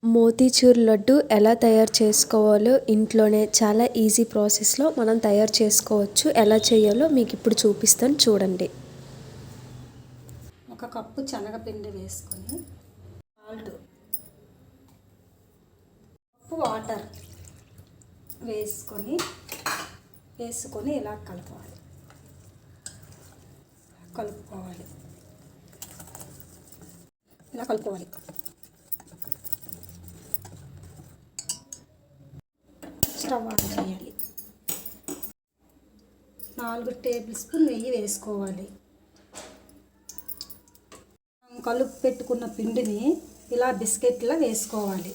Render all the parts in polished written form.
మోతీచూర్ లడ్డు ఎలా తయారు చేసుకోవాలో ఇంట్లోనే చాలా ఈజీ ప్రాసెస్లో మనం తయారు చేసుకోవచ్చు. ఎలా చేయాలో మీకు ఇప్పుడు చూపిస్తాను, చూడండి. ఒక కప్పు శనగపిండి వేసుకొని సాల్ట్, కప్పు వాటర్ వేసుకొని ఇలా కలుపుకోవాలి. స్టవ్ ఆన్ చేయాలి. 4 టేబుల్ స్పూన్ నెయ్యి వేసుకోవాలి. కలుపు పెట్టుకున్న పిండిని ఇలా బిస్కెట్లా వేసుకోవాలి.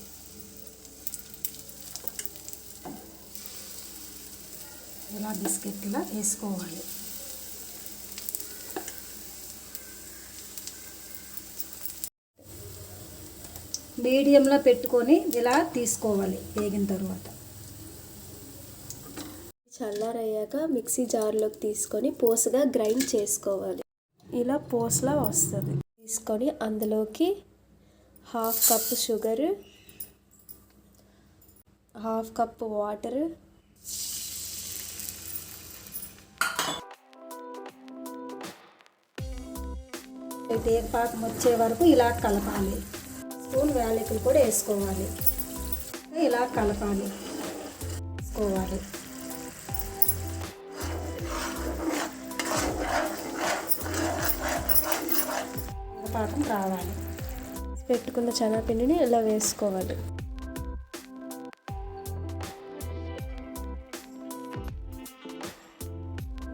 మీడియంలో పెట్టుకొని ఇలా తీసుకోవాలి. వేగిన తర్వాత చల్లారయ్యాక మిక్సీ జార్లోకి తీసుకొని పోసుగా గ్రైండ్ చేసుకోవాలి. ఇలా పోస్లా వస్తుంది. తీసుకొని అందులోకి 1/2 కప్పు షుగర్, 1/2 కప్పు వాటర్, పాకం వచ్చే వరకు ఇలా కలపాలి. స్పూన్ యాలకులు కూడా వేసుకోవాలి. ఇలా కలపాలి. పాకం రావాలి. పెట్టుకున్న శనగపిండిని ఇలా వేసుకోవాలి.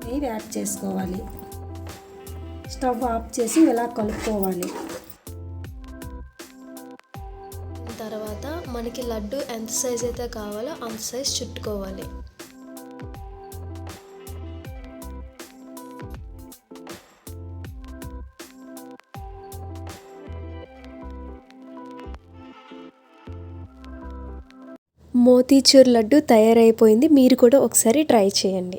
నెయ్యి యాడ్ చేసుకోవాలి. స్టవ్ ఆఫ్ చేసి ఇలా కలుపుకోవాలి. తర్వాత మనకి లడ్డు ఎంత సైజ్ అయితే కావాలో అంత సైజ్ చుట్టుకోవాలి. మోతీచూర్ లడ్డు తయారైపోయింది. మీరు కూడా ఒకసారి ట్రై చేయండి.